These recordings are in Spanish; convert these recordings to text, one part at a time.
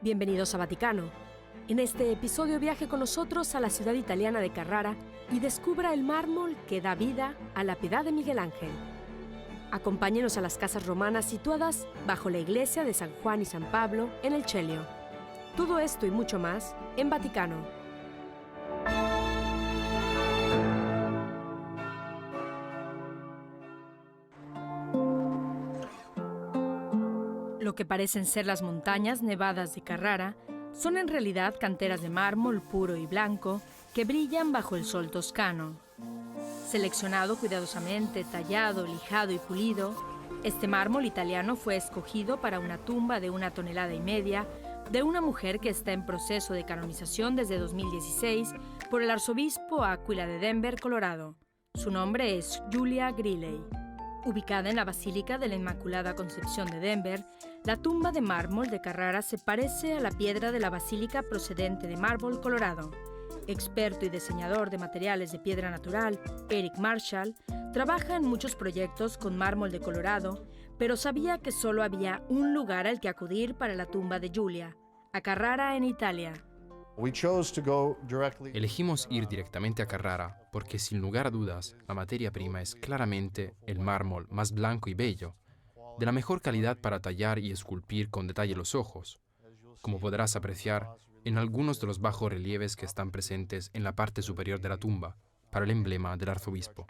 Bienvenidos a Vaticano. En este episodio viaje con nosotros a la ciudad italiana de Carrara y descubra el mármol que da vida a la Piedad de Miguel Ángel. Acompáñenos a las casas romanas situadas bajo la iglesia de San Juan y San Pablo en el Celio. Todo esto y mucho más en Vaticano. Lo que parecen ser las montañas nevadas de Carrara son en realidad canteras de mármol puro y blanco que brillan bajo el sol toscano. Seleccionado cuidadosamente, tallado, lijado y pulido, este mármol italiano fue escogido para una tumba de 1,5 toneladas de una mujer que está en proceso de canonización desde 2016 por el arzobispo Aquila de Denver, Colorado. Su nombre es Julia Greeley. Ubicada en la Basílica de la Inmaculada Concepción de Denver, la tumba de mármol de Carrara se parece a la piedra de la basílica procedente de Marble, Colorado. Experto y diseñador de materiales de piedra natural, Eric Marshall trabaja en muchos proyectos con mármol de Colorado, pero sabía que solo había un lugar al que acudir para la tumba de Julia, a Carrara, en Italia. Elegimos ir directamente a Carrara porque, sin lugar a dudas, la materia prima es claramente el mármol más blanco y bello, de la mejor calidad para tallar y esculpir con detalle los ojos, como podrás apreciar en algunos de los bajorrelieves que están presentes en la parte superior de la tumba, para el emblema del arzobispo.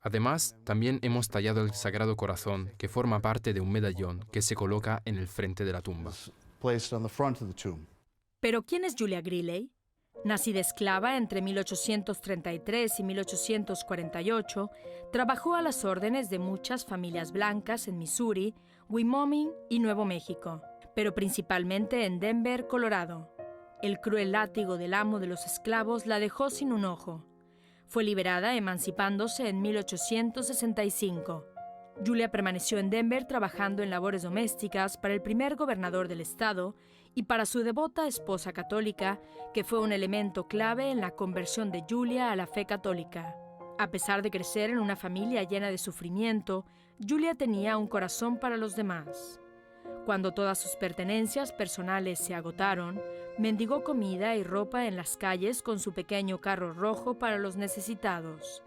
Además, también hemos tallado el Sagrado Corazón, que forma parte de un medallón que se coloca en el frente de la tumba. ¿Pero quién es Julia Greeley? Nacida esclava entre 1833 y 1848, trabajó a las órdenes de muchas familias blancas en Missouri, Wyoming y Nuevo México, pero principalmente en Denver, Colorado. El cruel látigo del amo de los esclavos la dejó sin un ojo. Fue liberada emancipándose en 1865. Julia permaneció en Denver trabajando en labores domésticas para el primer gobernador del estado y para su devota esposa católica, que fue un elemento clave en la conversión de Julia a la fe católica. A pesar de crecer en una familia llena de sufrimiento, Julia tenía un corazón para los demás. Cuando todas sus pertenencias personales se agotaron, mendigó comida y ropa en las calles con su pequeño carro rojo para los necesitados.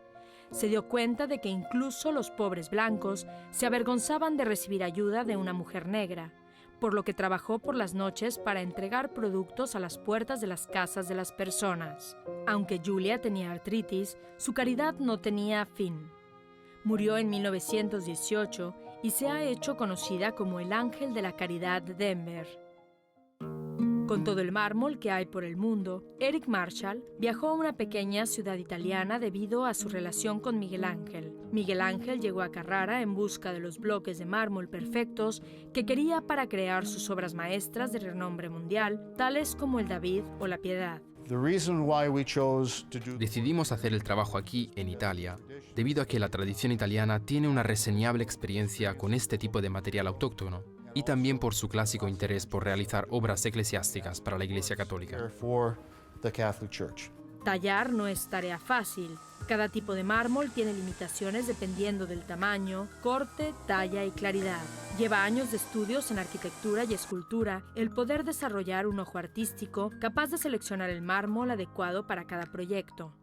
Se dio cuenta de que incluso los pobres blancos se avergonzaban de recibir ayuda de una mujer negra, por lo que trabajó por las noches para entregar productos a las puertas de las casas de las personas. Aunque Julia tenía artritis, su caridad no tenía fin. Murió en 1918 y se ha hecho conocida como el Ángel de la Caridad de Denver. Con todo el mármol que hay por el mundo, Eric Marshall viajó a una pequeña ciudad italiana debido a su relación con Miguel Ángel. Miguel Ángel llegó a Carrara en busca de los bloques de mármol perfectos que quería para crear sus obras maestras de renombre mundial, tales como el David o la Piedad. Decidimos hacer el trabajo aquí, en Italia, debido a que la tradición italiana tiene una reseñable experiencia con este tipo de material autóctono, y también por su clásico interés por realizar obras eclesiásticas para la Iglesia Católica. Tallar no es tarea fácil. Cada tipo de mármol tiene limitaciones dependiendo del tamaño, corte, talla y claridad. Lleva años de estudios en arquitectura y escultura el poder desarrollar un ojo artístico capaz de seleccionar el mármol adecuado para cada proyecto.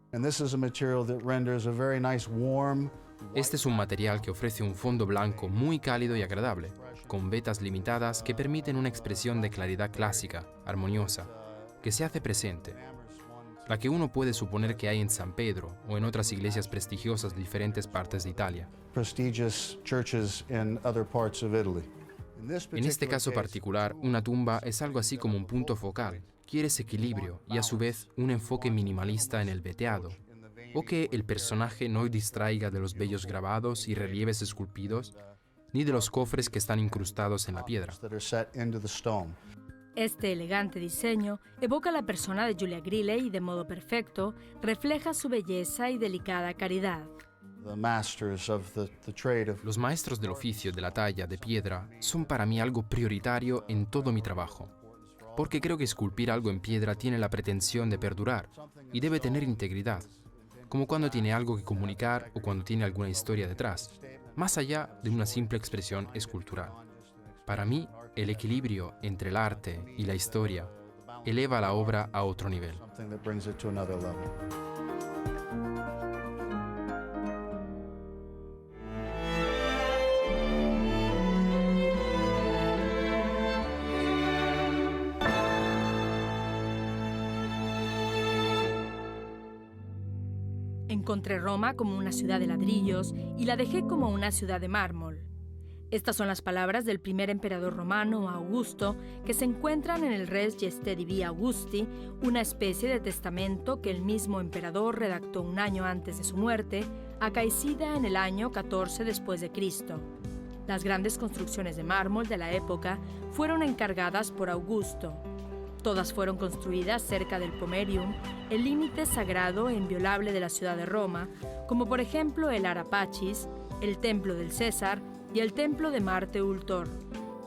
Este es un material que ofrece un fondo blanco muy cálido y agradable, con vetas limitadas que permiten una expresión de claridad clásica, armoniosa, que se hace presente, la que uno puede suponer que hay en San Pedro o en otras iglesias prestigiosas de diferentes partes de Italia. En este caso particular, una tumba es algo así como un punto focal. Quieres equilibrio y a su vez un enfoque minimalista en el veteado, o que el personaje no distraiga de los bellos grabados y relieves esculpidos, ni de los cofres que están incrustados en la piedra. Este elegante diseño evoca la persona de Julia Greeley y de modo perfecto refleja su belleza y delicada caridad. Los maestros del oficio de la talla de piedra son para mí algo prioritario en todo mi trabajo, porque creo que esculpir algo en piedra tiene la pretensión de perdurar y debe tener integridad, como cuando tiene algo que comunicar o cuando tiene alguna historia detrás, más allá de una simple expresión escultural. Para mí, el equilibrio entre el arte y la historia eleva la obra a otro nivel. Encontré Roma como una ciudad de ladrillos y la dejé como una ciudad de mármol. Estas son las palabras del primer emperador romano, Augusto, que se encuentran en el Res Gestae Divi Augusti, una especie de testamento que el mismo emperador redactó un año antes de su muerte, acaecida en el año 14 después de Cristo. Las grandes construcciones de mármol de la época fueron encargadas por Augusto. Todas fueron construidas cerca del Pomerium, el límite sagrado e inviolable de la ciudad de Roma, como por ejemplo el Ara Pacis, el Templo del César y el Templo de Marte Ultor,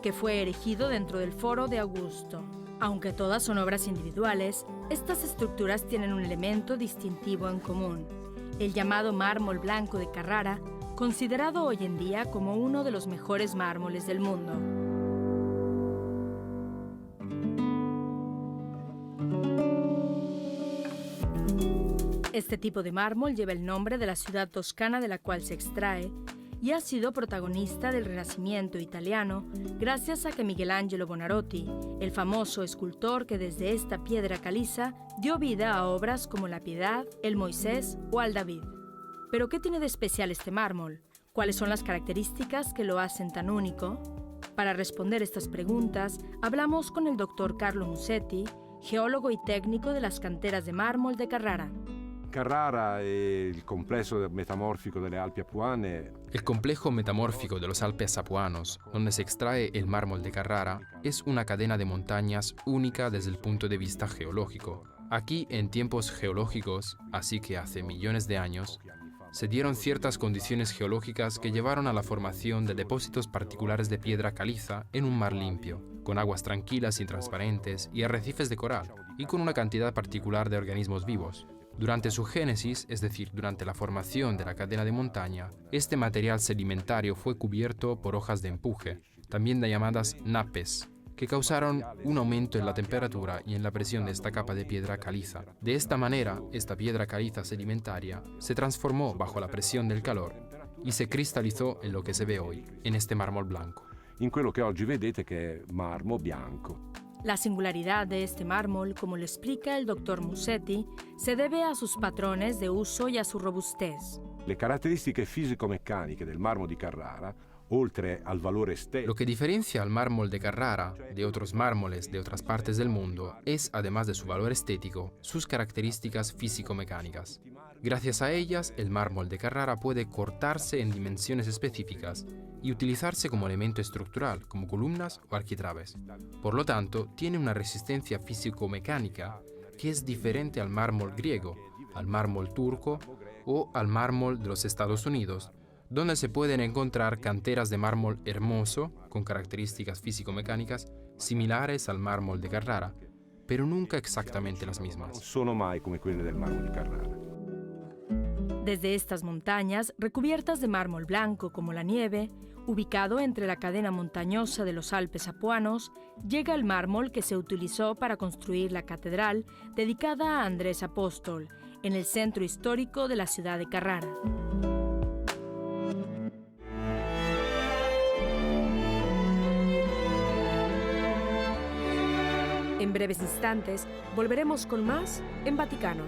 que fue erigido dentro del Foro de Augusto. Aunque todas son obras individuales, estas estructuras tienen un elemento distintivo en común: el llamado mármol blanco de Carrara, considerado hoy en día como uno de los mejores mármoles del mundo. Este tipo de mármol lleva el nombre de la ciudad toscana de la cual se extrae y ha sido protagonista del Renacimiento italiano gracias a que Michelangelo Buonarroti, el famoso escultor que desde esta piedra caliza dio vida a obras como la Piedad, el Moisés o al David. ¿Pero qué tiene de especial este mármol? ¿Cuáles son las características que lo hacen tan único? Para responder estas preguntas, hablamos con el Dr. Carlo Musetti, geólogo y técnico de las canteras de mármol de Carrara. Carrara e il complesso metamorfico delle Alpi Apuane. El complejo metamórfico de los Alpes apuanos, donde se extrae el mármol de Carrara, es una cadena de montañas única desde el punto de vista geológico. Aquí, en tiempos geológicos, así que hace millones de años, se dieron ciertas condiciones geológicas que llevaron a la formación de depósitos particulares de piedra caliza en un mar limpio, con aguas tranquilas y transparentes y arrecifes de coral, y con una cantidad particular de organismos vivos. Durante su génesis, es decir, durante la formación de la cadena de montaña, este material sedimentario fue cubierto por hojas de empuje, también llamadas nappes, que causaron un aumento en la temperatura y en la presión de esta capa de piedra caliza. De esta manera, esta piedra caliza sedimentaria se transformó bajo la presión del calor y se cristalizó en lo que se ve hoy, en este mármol blanco. In quello che oggi vedete che è marmo bianco. La singularidad de este mármol, como lo explica el Dr. Musetti, se debe a sus patrones de uso y a su robustez. Le caratteristiche fisico-meccaniche del marmo di Carrara, oltre al valore estético. Lo que diferencia al mármol de Carrara de otros mármoles de otras partes del mundo es, además de su valor estético, sus características físico-mecánicas. Gracias a ellas, el mármol de Carrara puede cortarse en dimensiones específicas y utilizarse como elemento estructural, como columnas o arquitrabes. Por lo tanto, tiene una resistencia físico-mecánica que es diferente al mármol griego, al mármol turco o al mármol de los Estados Unidos, donde se pueden encontrar canteras de mármol hermoso con características físico-mecánicas similares al mármol de Carrara, pero nunca exactamente las Non mismas. sono mai come quelle del marmo di Carrara. Desde estas montañas, recubiertas de mármol blanco como la nieve, ubicado entre la cadena montañosa de los Alpes apuanos, llega el mármol que se utilizó para construir la catedral dedicada a Andrés Apóstol, en el centro histórico de la ciudad de Carrara. En breves instantes, volveremos con más en Vaticano.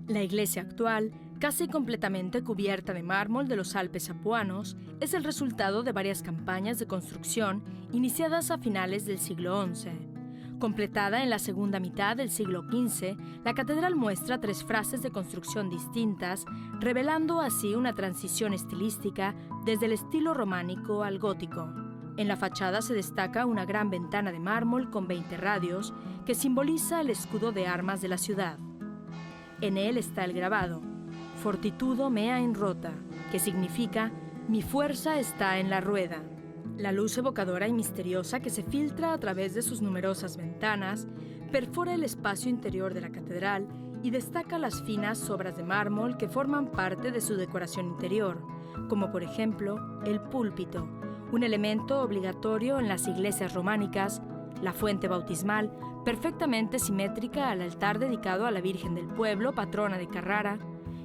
La iglesia actual, casi completamente cubierta de mármol de los Alpes apuanos, es el resultado de varias campañas de construcción iniciadas a finales del siglo XI. Completada en la segunda mitad del siglo XV, la catedral muestra 3 fases de construcción distintas, revelando así una transición estilística desde el estilo románico al gótico. En la fachada se destaca una gran ventana de mármol con 20 radios que simboliza el escudo de armas de la ciudad. En él está el grabado: fortitudo mea in rota, que significa mi fuerza está en la rueda. La luz evocadora y misteriosa que se filtra a través de sus numerosas ventanas perfora el espacio interior de la catedral y destaca las finas obras de mármol que forman parte de su decoración interior, como por ejemplo el púlpito, un elemento obligatorio en las iglesias románicas, la fuente bautismal, perfectamente simétrica al altar dedicado a la Virgen del Pueblo, patrona de Carrara,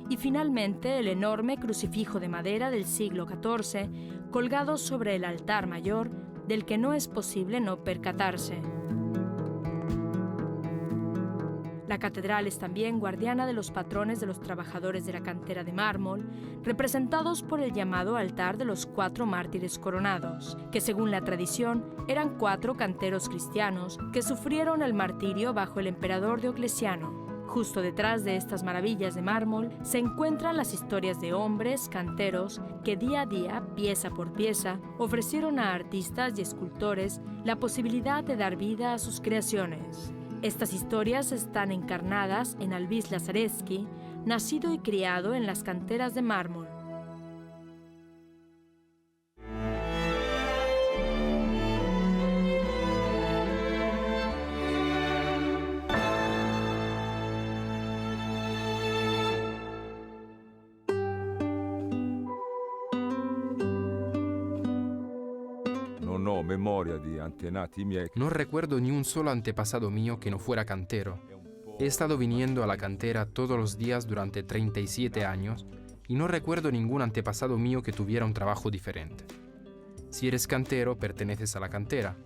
y finalmente el enorme crucifijo de madera del siglo XIV colgado sobre el altar mayor, del que no es posible no percatarse. La catedral es también guardiana de los patrones de los trabajadores de la cantera de mármol, representados por el llamado altar de los 4 mártires coronados, que según la tradición eran 4 canteros cristianos que sufrieron el martirio bajo el emperador Diocleciano. Justo detrás de estas maravillas de mármol se encuentran las historias de hombres canteros que día a día, pieza por pieza, ofrecieron a artistas y escultores la posibilidad de dar vida a sus creaciones. Estas historias están encarnadas en Alvis Lazareski, nacido y criado en las canteras de mármol. No memoria di antenati miei. No recuerdo ni un solo antepasado mío que no fuera cantero. He estado viniendo a la cantera todos los días durante 37 años y no recuerdo ningún antepasado mío que tuviera un trabajo diferente. Si eres cantero, perteneces a la cantera.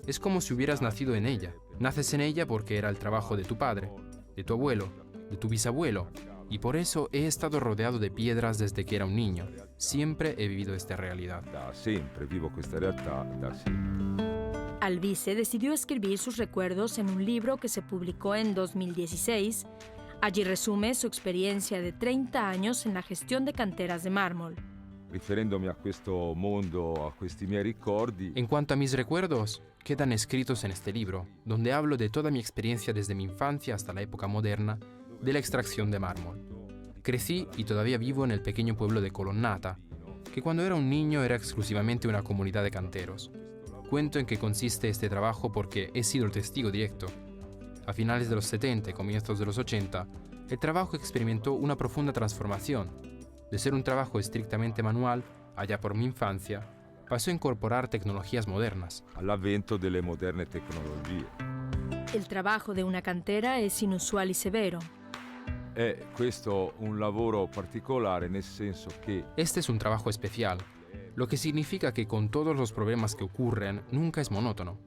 Es como si hubieras nacido en ella. Naces en ella porque era el trabajo de tu padre, de tu abuelo, de tu bisabuelo, y por eso he estado rodeado de piedras desde que era un niño. Siempre he vivido esta realidad. Da sempre, vivo questa realtà da sempre. Alvise decidió escribir sus recuerdos en un libro que se publicó en 2016. Allí resume su experiencia de 30 años en la gestión de canteras de mármol. Riferendomi a questo mondo, a questi miei ricordi. En cuanto a mis recuerdos, quedan escritos en este libro, donde hablo de toda mi experiencia desde mi infancia hasta la época moderna de la extracción de mármol. Crecí y todavía vivo en el pequeño pueblo de Colonnata, que cuando era un niño era exclusivamente una comunidad de canteros. Cuento en qué consiste este trabajo porque he sido el testigo directo. A finales de los 70 y comienzos de los 80, el trabajo experimentó una profunda transformación. De ser un trabajo estrictamente manual, allá por mi infancia, pasó a incorporar tecnologías modernas. All'avvento delle moderne tecnologie. El trabajo de una cantera es inusual y severo. È questo un lavoro particolare nel senso che Este es un trabajo especial, lo que significa que con todos los problemas que ocurren, nunca es monótono.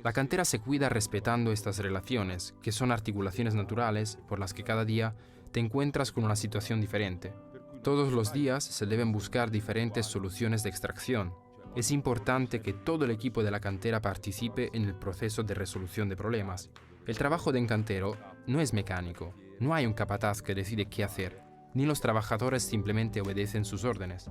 La cantera se cuida respetando estas relaciones, que son articulaciones naturales por las que cada día te encuentras con una situación diferente. Todos los días se deben buscar diferentes soluciones de extracción. Es importante que todo el equipo de la cantera participe en el proceso de resolución de problemas. El trabajo de un cantero no es mecánico. No hay un capataz que decide qué hacer, ni los trabajadores simplemente obedecen sus órdenes.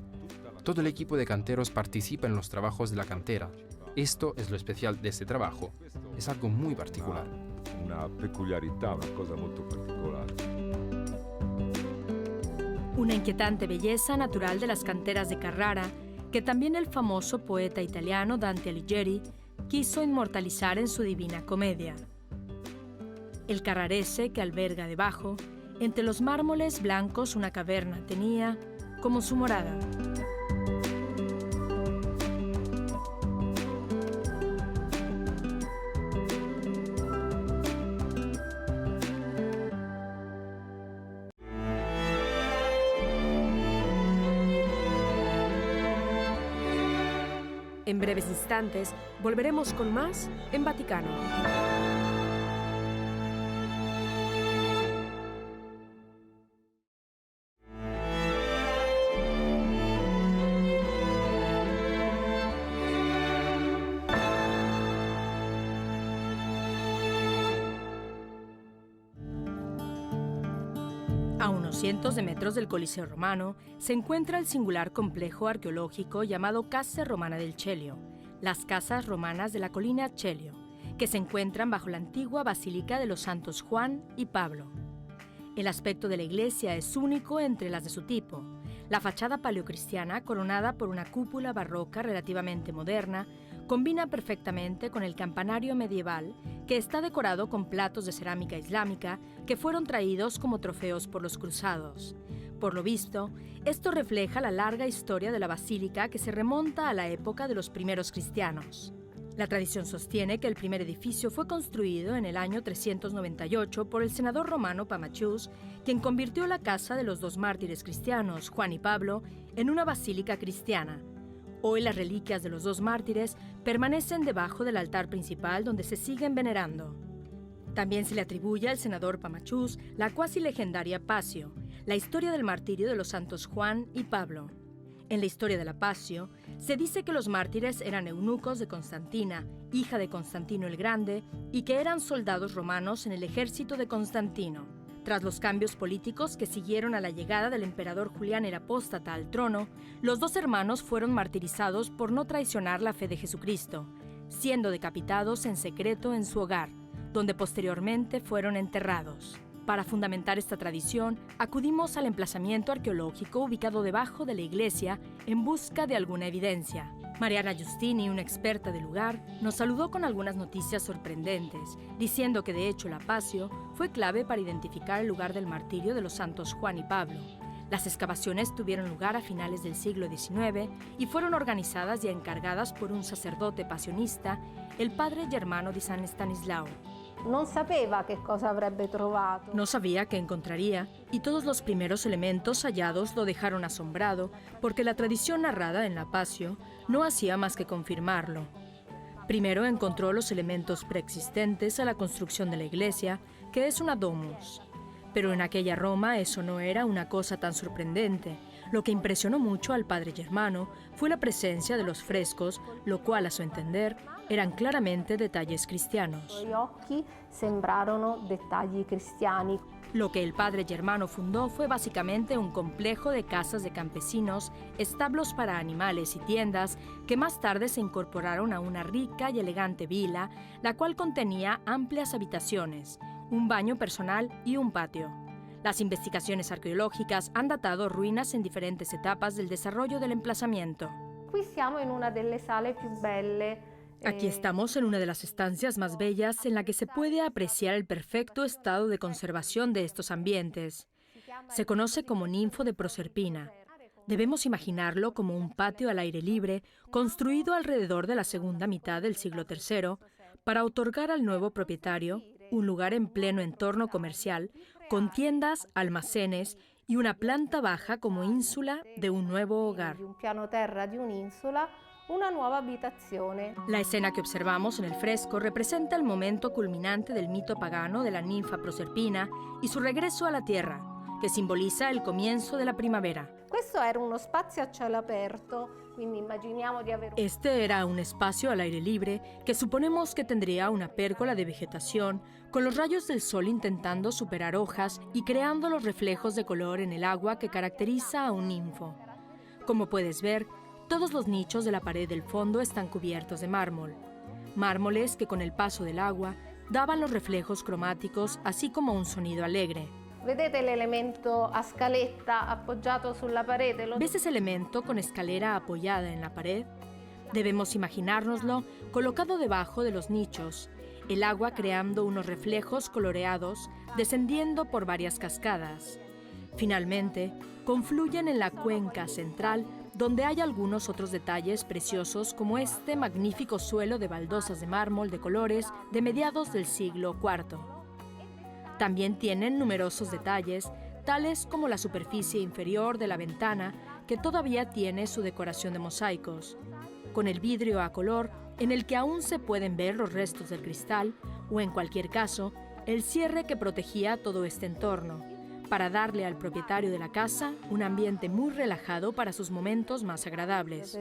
Todo el equipo de canteros participa en los trabajos de la cantera. Esto es lo especial de este trabajo. Es algo muy particular. una peculiarità, una cosa molto particolare. Una inquietante belleza natural de las canteras de Carrara, que también el famoso poeta italiano Dante Alighieri quiso inmortalizar en su Divina Comedia. El carrarese que alberga debajo, entre los mármoles blancos una caverna tenía como su morada. En breves instantes volveremos con más en Vaticano. A unos cientos de metros del Coliseo Romano se encuentra el singular complejo arqueológico llamado Case Romana del Celio, las casas romanas de la colina Celio, que se encuentran bajo la antigua Basílica de los Santos Juan y Pablo. El aspecto de la iglesia es único entre las de su tipo. La fachada paleocristiana, coronada por una cúpula barroca relativamente moderna, combina perfectamente con el campanario medieval, que está decorado con platos de cerámica islámica que fueron traídos como trofeos por los cruzados. Por lo visto, esto refleja la larga historia de la basílica que se remonta a la época de los primeros cristianos. La tradición sostiene que el primer edificio fue construido en el año 398 por el senador romano Pamachus, quien convirtió la casa de los dos mártires cristianos, Juan y Pablo, en una basílica cristiana. Hoy las reliquias de los dos mártires permanecen debajo del altar principal donde se siguen venerando. También se le atribuye al senador Pamachus la cuasi legendaria Pasio, la historia del martirio de los santos Juan y Pablo. En la historia de la Pasio, se dice que los mártires eran eunucos de Constantina, hija de Constantino el Grande, y que eran soldados romanos en el ejército de Constantino. Tras los cambios políticos que siguieron a la llegada del emperador Julián el Apóstata al trono, los dos hermanos fueron martirizados por no traicionar la fe de Jesucristo, siendo decapitados en secreto en su hogar, donde posteriormente fueron enterrados. Para fundamentar esta tradición, acudimos al emplazamiento arqueológico ubicado debajo de la iglesia en busca de alguna evidencia. Mariana Giustini, una experta del lugar, nos saludó con algunas noticias sorprendentes, diciendo que de hecho la Pasio fue clave para identificar el lugar del martirio de los santos Juan y Pablo. Las excavaciones tuvieron lugar a finales del siglo XIX y fueron organizadas y encargadas por un sacerdote pasionista, el padre Germano di San Stanislao. No sabía qué encontraría, y todos los primeros elementos hallados lo dejaron asombrado, porque la tradición narrada en la Pasio no hacía más que confirmarlo. Primero encontró los elementos preexistentes a la construcción de la iglesia, que es una domus. Pero en aquella Roma eso no era una cosa tan sorprendente. Lo que impresionó mucho al padre Germano fue la presencia de los frescos, lo cual, a su entender, eran claramente detalles cristianos. Lo que el padre Germano fundó fue básicamente un complejo de casas de campesinos, establos para animales y tiendas que más tarde se incorporaron a una rica y elegante vila, la cual contenía amplias habitaciones, un baño personal y un patio. Las investigaciones arqueológicas han datado ruinas en diferentes etapas del desarrollo del emplazamiento. Aquí estamos en una de las estancias más bellas en la que se puede apreciar el perfecto estado de conservación de estos ambientes. Se conoce como Ninfo de Proserpina. Debemos imaginarlo como un patio al aire libre construido alrededor de la segunda mitad del siglo III para otorgar al nuevo propietario un lugar en pleno entorno comercial con tiendas, almacenes y una planta baja como ínsula de un nuevo hogar. La escena que observamos en el fresco representa el momento culminante del mito pagano de la ninfa Proserpina y su regreso a la tierra, que simboliza el comienzo de la primavera. Este era un espacio al aire libre que suponemos que tendría una pérgola de vegetación con los rayos del sol intentando superar hojas y creando los reflejos de color en el agua que caracteriza a un ninfo. Como puedes ver, todos los nichos de la pared del fondo están cubiertos de mármol. Mármoles que con el paso del agua daban los reflejos cromáticos así como un sonido alegre. ¿Ves ese elemento con escalera apoyada en la pared? Debemos imaginárnoslo colocado debajo de los nichos, el agua creando unos reflejos coloreados descendiendo por varias cascadas. Finalmente, confluyen en la cuenca central, donde hay algunos otros detalles preciosos como este magnífico suelo de baldosas de mármol de colores de mediados del siglo IV. También tienen numerosos detalles, tales como la superficie inferior de la ventana, que todavía tiene su decoración de mosaicos, con el vidrio a color en el que aún se pueden ver los restos del cristal, o en cualquier caso, el cierre que protegía todo este entorno, para darle al propietario de la casa un ambiente muy relajado para sus momentos más agradables.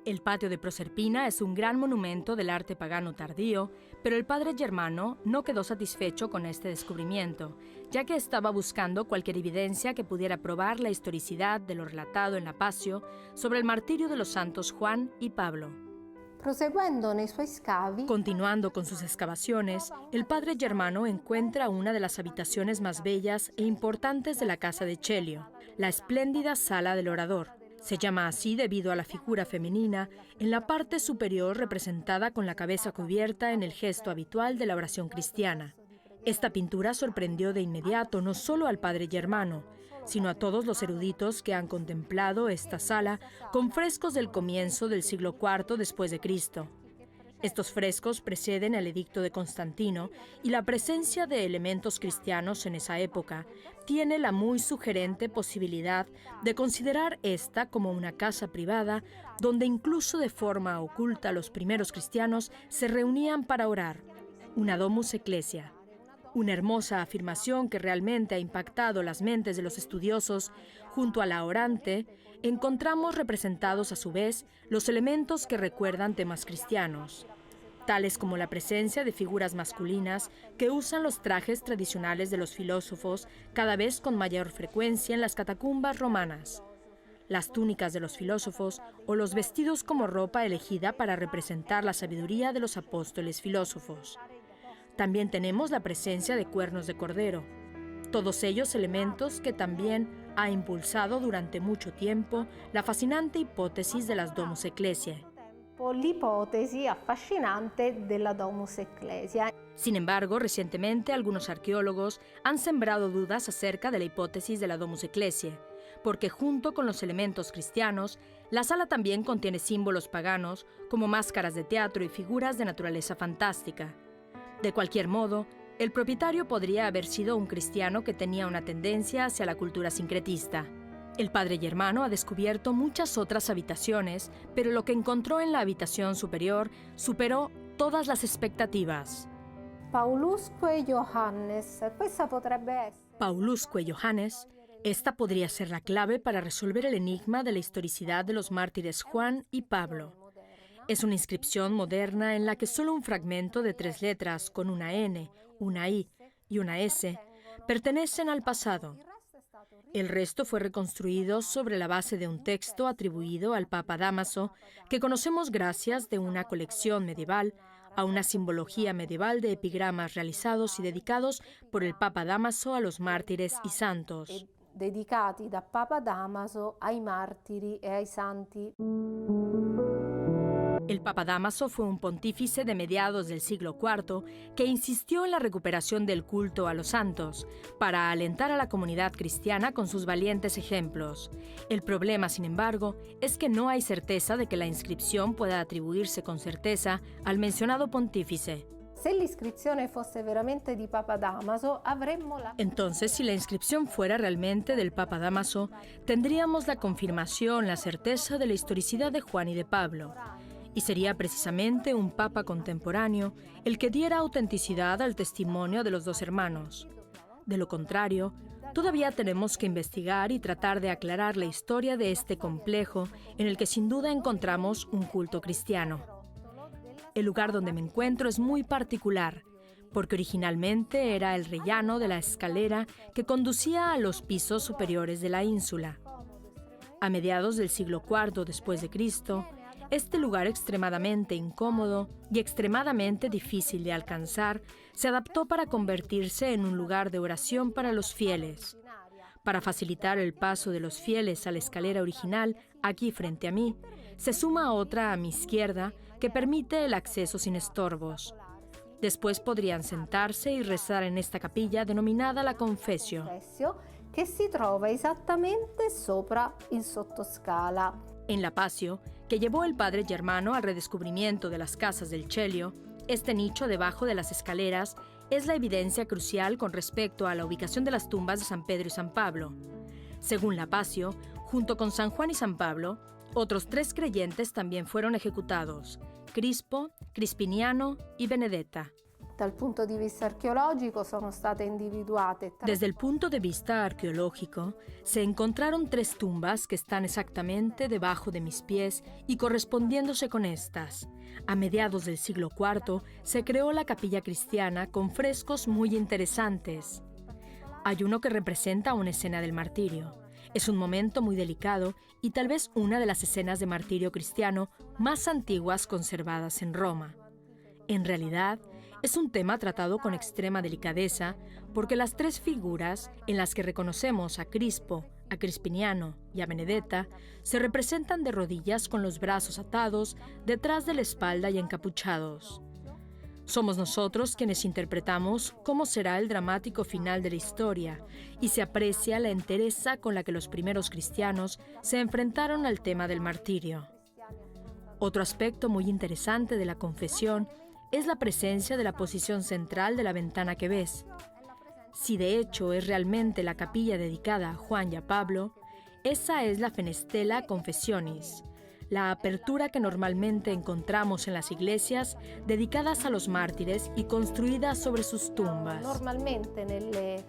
El patio de Proserpina es un gran monumento del arte pagano tardío, pero el padre Germano no quedó satisfecho con este descubrimiento, ya que estaba buscando cualquier evidencia que pudiera probar la historicidad de lo relatado en la Pasio sobre el martirio de los santos Juan y Pablo. Proseguendo nei suoi scavi, Continuando con sus excavaciones, el padre Germano encuentra una de las habitaciones más bellas e importantes de la casa de Celio, la espléndida sala del orador. Se llama así debido a la figura femenina en la parte superior representada con la cabeza cubierta en el gesto habitual de la oración cristiana. Esta pintura sorprendió de inmediato no solo al padre Germano, sino a todos los eruditos que han contemplado esta sala con frescos del comienzo del siglo IV después de Cristo. Estos frescos preceden el edicto de Constantino y la presencia de elementos cristianos en esa época tiene la muy sugerente posibilidad de considerar esta como una casa privada donde incluso de forma oculta los primeros cristianos se reunían para orar, una domus ecclesia. Una hermosa afirmación que realmente ha impactado las mentes de los estudiosos. Junto a la orante, encontramos representados a su vez los elementos que recuerdan temas cristianos, tales como la presencia de figuras masculinas que usan los trajes tradicionales de los filósofos cada vez con mayor frecuencia en las catacumbas romanas, las túnicas de los filósofos o los vestidos como ropa elegida para representar la sabiduría de los apóstoles filósofos. También tenemos la presencia de cuernos de cordero, todos ellos elementos que también ha impulsado durante mucho tiempo la fascinante hipótesis de las Domus Ecclesiae. l'ipotesi affascinante della Domus Ecclesia. Sin embargo, recientemente algunos arqueólogos han sembrado dudas acerca de la hipótesis de la Domus Ecclesiae, porque junto con los elementos cristianos, la sala también contiene símbolos paganos como máscaras de teatro y figuras de naturaleza fantástica. De cualquier modo, el propietario podría haber sido un cristiano que tenía una tendencia hacia la cultura sincretista. El padre Germano ha descubierto muchas otras habitaciones, pero lo que encontró en la habitación superior superó todas las expectativas. Paulusque Johannes, questa potrebbe essere. Paulusque Johannes, esta podría ser la clave para resolver el enigma de la historicidad de los mártires Juan y Pablo. Es una inscripción moderna en la que solo un fragmento de 3 letras con una N, una I y una S pertenecen al pasado. El resto fue reconstruido sobre la base de un texto atribuido al Papa Dámaso que conocemos gracias de una colección medieval a una simbología medieval de epigramas realizados y dedicados por el Papa Dámaso a los mártires y santos. Dedicati da Papa Damaso ai martiri e ai santi. El Papa Dámaso fue un pontífice de mediados del siglo IV que insistió en la recuperación del culto a los santos para alentar a la comunidad cristiana con sus valientes ejemplos. El problema, sin embargo, es que no hay certeza de que la inscripción pueda atribuirse con certeza al mencionado pontífice. Se l'iscrizione fosse veramente di Papa Damaso, avremmo la... Entonces, si la inscripción fuera realmente del Papa Dámaso, tendríamos la confirmación, la certeza de la historicidad de Juan y de Pablo. Y sería precisamente un papa contemporáneo el que diera autenticidad al testimonio de los 2 hermanos. De lo contrario, todavía tenemos que investigar y tratar de aclarar la historia de este complejo en el que sin duda encontramos un culto cristiano. El lugar donde me encuentro es muy particular, porque originalmente era el rellano de la escalera que conducía a los pisos superiores de la ínsula. A mediados del siglo IV después de Cristo, este lugar extremadamente incómodo y extremadamente difícil de alcanzar se adaptó para convertirse en un lugar de oración para los fieles. Para facilitar el paso de los fieles a la escalera original, aquí frente a mí, se suma otra a mi izquierda que permite el acceso sin estorbos. Después podrían sentarse y rezar en esta capilla denominada la Confessio, che si trova esattamente sopra il sottoscala. En la Passio, que llevó el padre Germano al redescubrimiento de las casas del Celio, este nicho debajo de las escaleras es la evidencia crucial con respecto a la ubicación de las tumbas de San Pedro y San Pablo. Según la Passio, junto con San Juan y San Pablo, otros 3 creyentes también fueron ejecutados: Crispo, Crispiniano y Benedetta. Dal punto di vista archeologico sono state individuate. Desde el punto de vista arqueológico, se encontraron 3 tumbas que están exactamente debajo de mis pies y correspondiéndose con estas. A mediados del siglo IV se creó la capilla cristiana con frescos muy interesantes. Hay uno que representa una escena del martirio. Es un momento muy delicado y tal vez una de las escenas de martirio cristiano más antiguas conservadas en Roma. En realidad, es un tema tratado con extrema delicadeza porque las tres figuras en las que reconocemos a Crispo, a Crispiniano y a Benedetta se representan de rodillas con los brazos atados detrás de la espalda y encapuchados. Somos nosotros quienes interpretamos cómo será el dramático final de la historia y se aprecia la entereza con la que los primeros cristianos se enfrentaron al tema del martirio. Otro aspecto muy interesante de la confesión es la presencia de la posición central de la ventana que ves. Si de hecho es realmente la capilla dedicada a Juan y a Pablo, esa es la Fenestella Confessionis, la apertura que normalmente encontramos en las iglesias dedicadas a los mártires y construidas sobre sus tumbas. Normalmente nelle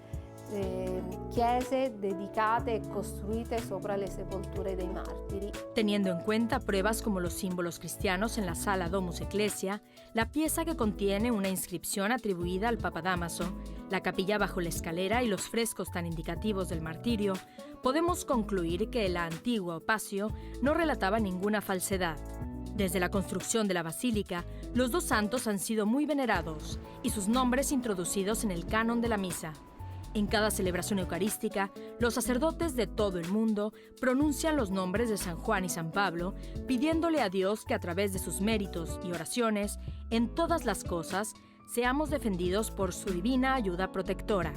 chiese dedicate e costruite sopra le sepolture dei martiri. Teniendo en cuenta pruebas como los símbolos cristianos en la sala Domus Ecclesia, la pieza que contiene una inscripción atribuida al Papa Dámaso, la capilla bajo la escalera y los frescos tan indicativos del martirio, podemos concluir que la antigua Opasio no relataba ninguna falsedad. Desde la construcción de la basílica, los dos santos han sido muy venerados y sus nombres introducidos en el canon de la misa. En cada celebración eucarística, los sacerdotes de todo el mundo pronuncian los nombres de San Juan y San Pablo, pidiéndole a Dios que a través de sus méritos y oraciones, en todas las cosas, seamos defendidos por su divina ayuda protectora.